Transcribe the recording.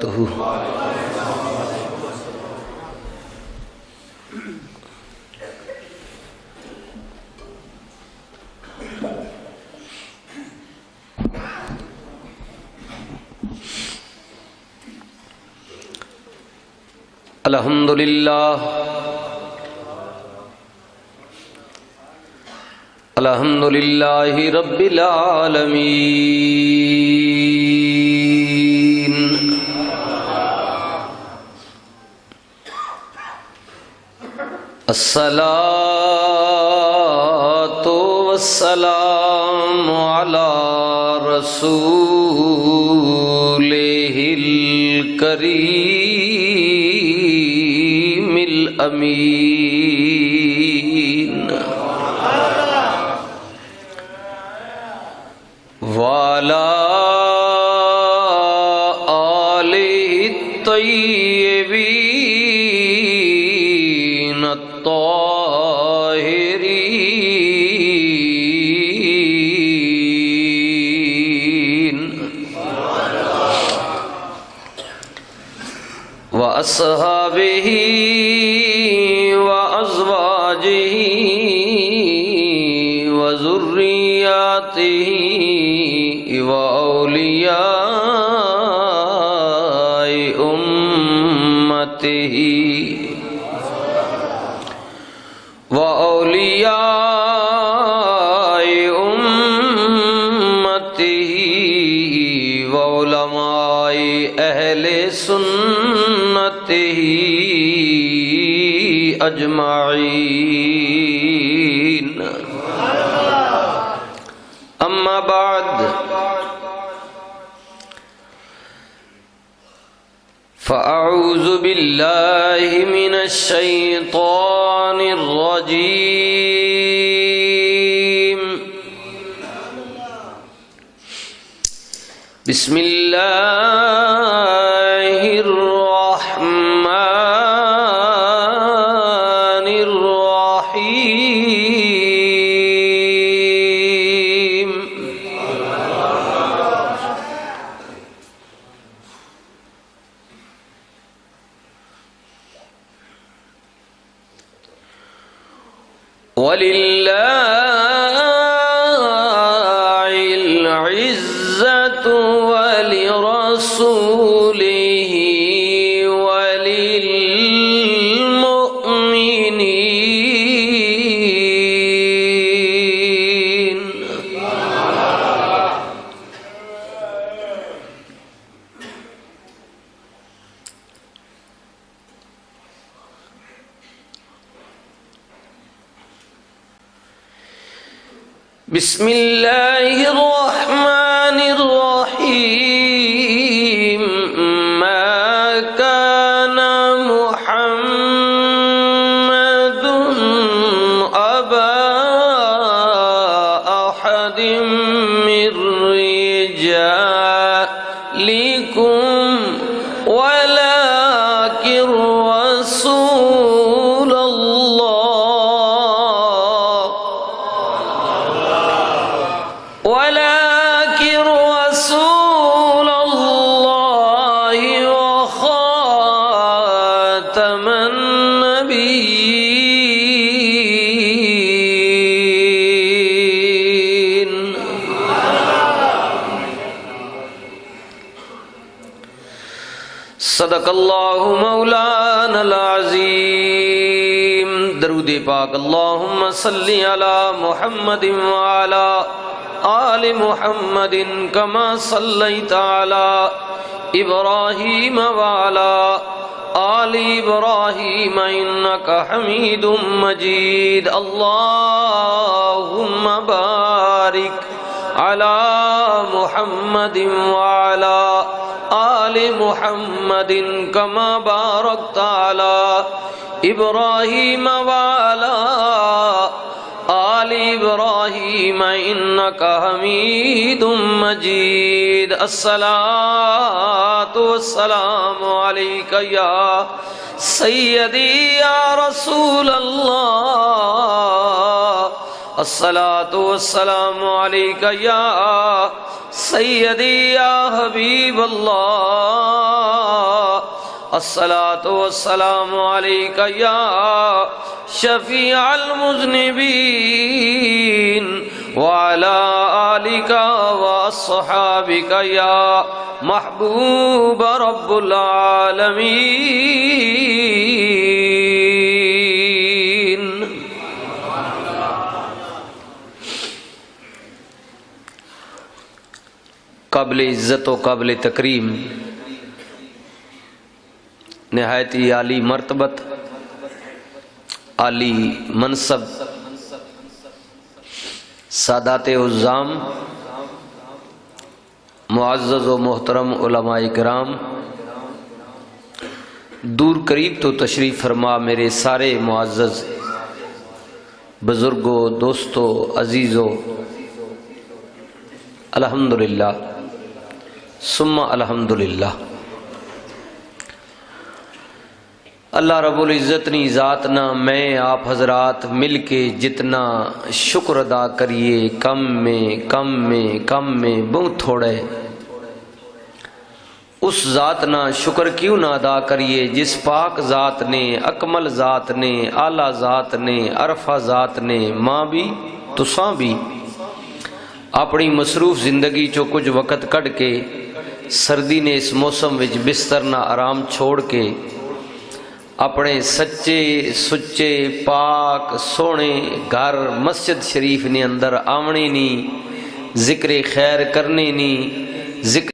وبرکاتہ۔ الحمدللہ رب العالمین، الصلاۃ والسلام علی رسولہ الکریم الامین، وعلی آلہ الطیبین الطاہرین، وأصحابہ وأزواجہ وذریاتہ وأولیاء أمته وعلماء أهل سنته أجمعين، أما بعد، فأعوذ بالله من الشيطان الرجيم، بسم الله الرحمن الرحيم، وَلِلَّهِ الْعِزَّةُ وَلِرَسُولِهِ وَلِلْمُؤْمِنِينَ، بسم الله الرحمن الرحيم، ما كان محمد أبا أحد من رجالكم ولكن رسول الله وخاتم النبيين، صدق اللہ مولانا العظیم۔ درود پاک اللہم صلی علی محمد وعلی آل محمد کما صلیت علی ابراہیم وعلی آل ابراہیم انکا حمید مجید، اللہم بارک علی محمد وعلی آل محمد کما بارکت علی ابراہیم وعلی آل ابراہیم انکا حمید مجید، الصلاۃ والسلام علیک یا سیدی یا رسول اللہ، الصلاۃ والسلام علیک یا سیدی یا حبیب اللہ، الصلاة والسلام عليك يا شفيع المذنبين وعلى آلك وأصحابك يا محبوب رب العالمين. قابل عزت و قابل تکریم، نہایت ہی عالی مرتبت، عالی منصب، سادات عظام، معزز و محترم علماء کرام، دور قریب تو تشریف فرما میرے سارے معزز بزرگوں، دوستوں، عزیزوں، الحمدللہ ثم الحمدللہ. اللہ رب العزت نی ذات نہ میں آپ حضرات مل کے جتنا شکر ادا کریے کم میں بہت تھوڑے. اس ذات نہ شکر کیوں نہ ادا کریے جس پاک ذات نے، اکمل ذات نے، اعلیٰ ذات نے، عرفہ ذات نے ماں بھی تساں بھی اپنی مصروف زندگی چو کچھ وقت کڑ کے سردی نے اس موسم وچ بستر نہ آرام چھوڑ کے اپنے سچے سچے پاک سونے گھر مسجد شریف نے اندر آونے نی، ذکر خیر کرنے نی، ذکر